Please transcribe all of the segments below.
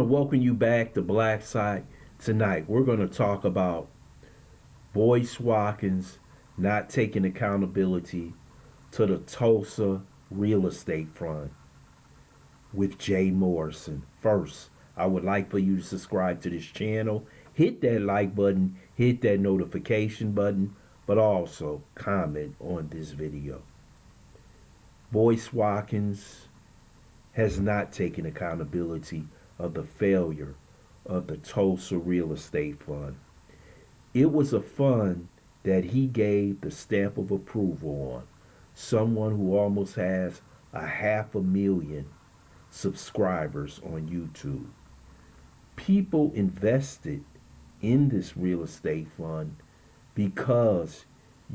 to welcome you back to BLACKSITE. Tonight, we're going to talk about Boyce Watkins not taking accountability to the Tulsa real estate front with Jay Morrison. First, I would like for you to subscribe to this channel, hit that like button, hit that notification button, but also comment on this video. Boyce Watkins has not taken accountability of the failure of the Tulsa real estate fund. It was a fund that he gave the stamp of approval on. Someone who almost has 500,000 subscribers on YouTube. People invested in this real estate fund because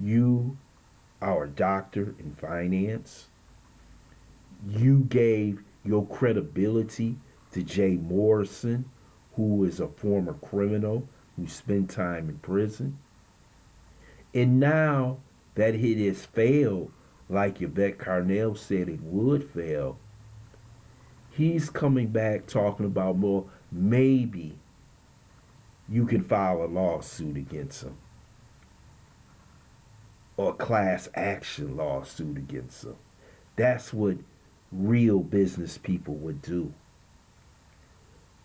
you are a doctor in finance. You gave your credibility to Jay Morrison, who is a former criminal who spent time in prison. And now that it has failed, like Yvette Carnell said it would fail, he's coming back talking about, well, maybe you can file a lawsuit against him or a class action lawsuit against him. That's what real business people would do.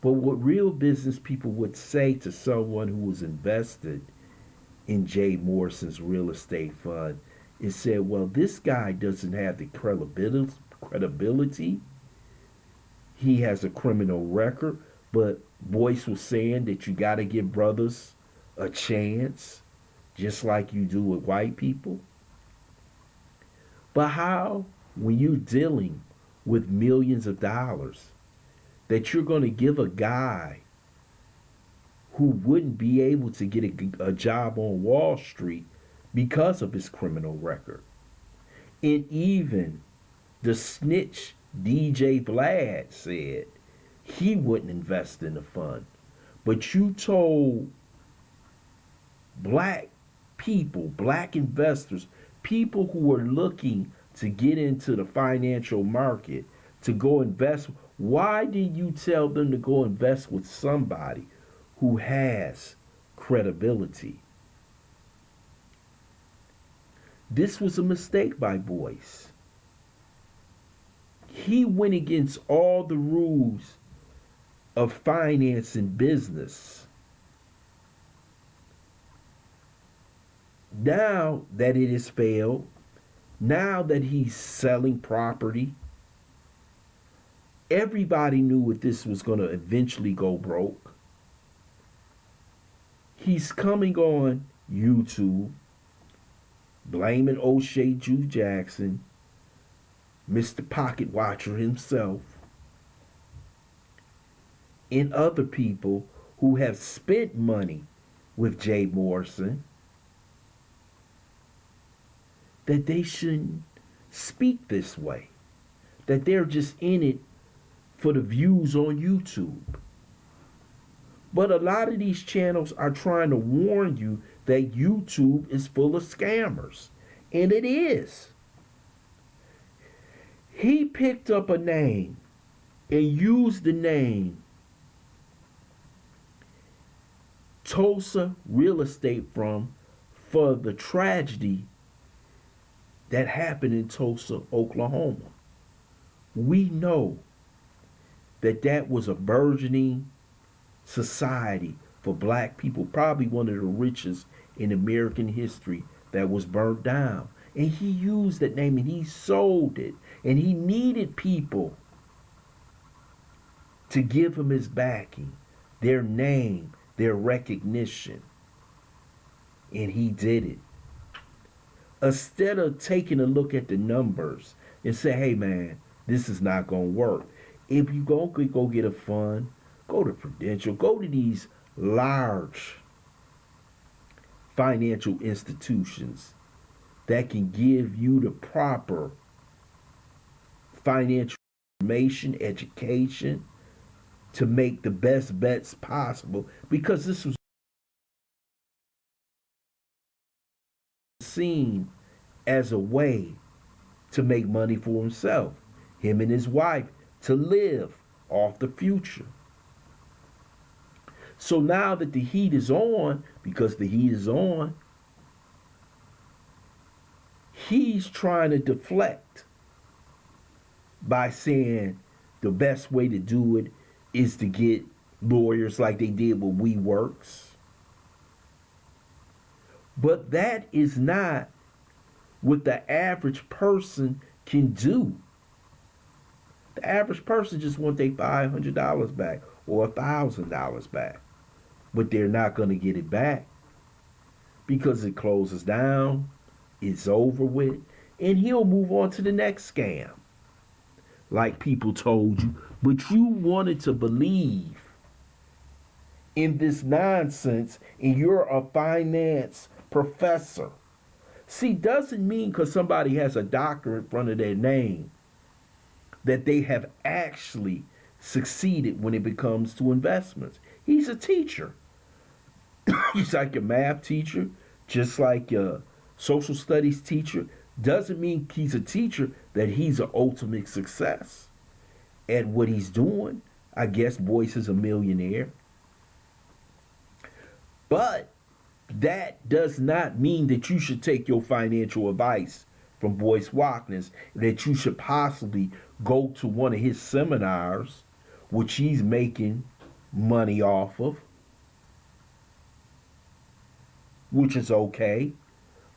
But what real business people would say to someone who was invested in Jay Morrison's real estate fund is say, well, this guy doesn't have the credibility. He has a criminal record, but Boyce was saying that you got to give brothers a chance, just like you do with white people. But how, when you're dealing with millions of dollars, that you're going to give a guy who wouldn't be able to get a job on Wall Street because of his criminal record? And even the snitch DJ Vlad said he wouldn't invest in the fund. But you told black people, black investors, people who were looking to get into the financial market, to go invest. Why did you tell them to go invest with somebody who has credibility? This was a mistake by Boyce. He went against all the rules of finance and business. Now that it has failed, now that he's selling property, everybody knew that this was going to eventually go broke. He's coming on YouTube, blaming O'Shea Jew Jackson, Mr. Pocket Watcher himself, and other people who have spent money with Jay Morrison, that they shouldn't speak this way, that they're just in it for the views on YouTube. But a lot of these channels are trying to warn you that YouTube is full of scammers. And it is. He picked up a name and used the name Tulsa Real Estate for the tragedy that happened in Tulsa, Oklahoma. We know that that was a burgeoning society for black people, probably one of the richest in American history, that was burnt down. And he used that name and he sold it. And he needed people to give him his backing, their name, their recognition. And he did it. Instead of taking a look at the numbers and say, hey man, this is not going to work. If you go get a fund, go to Prudential, go to these large financial institutions that can give you the proper financial information, education, to make the best bets possible, because this was seen as a way to make money for himself, him and his wife, to live off the future. So now that the heat is on, because the heat is on, he's trying to deflect by saying the best way to do it is to get lawyers like they did with WeWorks. But that is not what the average person can do. The average person just wants their $500 back or $1,000 back. But they're not going to get it back because it closes down, it's over with, and he'll move on to the next scam. Like people told you, but you wanted to believe in this nonsense and you're a finance professor. See, doesn't mean because somebody has a doctor in front of their name that they have actually succeeded when it comes to investments. He's a teacher. He's like a math teacher, just like a social studies teacher. Doesn't mean he's a teacher that he's an ultimate success at what he's doing. I guess Boyce is a millionaire. But that does not mean that you should take your financial advice from Boyce Watkins, that you should possibly go to one of his seminars, which he's making money off of, which is okay.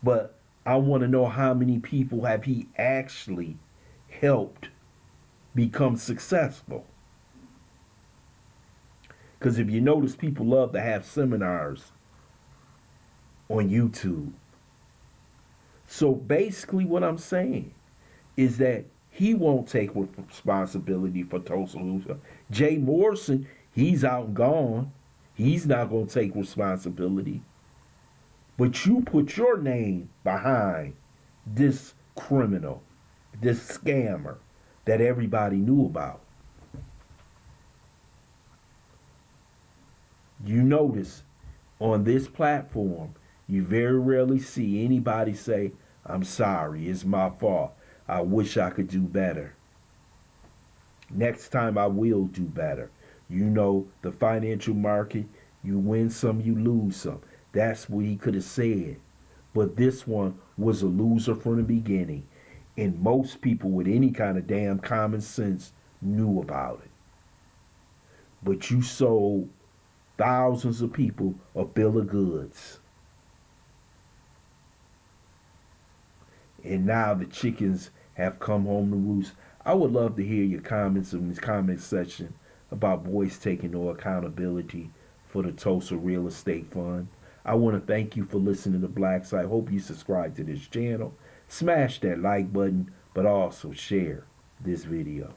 But I want to know how many people have he actually helped become successful. Because if you notice, people love to have seminars on YouTube. So basically what I'm saying is that he won't take responsibility for Tulsa. Jay Morrison, he's out and gone. He's not going to take responsibility. But you put your name behind this criminal, this scammer that everybody knew about. You notice on this platform, you very rarely see anybody say, I'm sorry, it's my fault. I wish I could do better. Next time I will do better. You know, the financial market, you win some, you lose some. That's what he could have said. But this one was a loser from the beginning. And most people with any kind of damn common sense knew about it. But you sold thousands of people a bill of goods. And now the chickens have come home to roost. I would love to hear your comments in this comment section about Boyce taking no accountability for the Tulsa Real Estate Fund. I want to thank you for listening to BLACKSITE. Hope you subscribe to this channel. Smash that like button, but also share this video.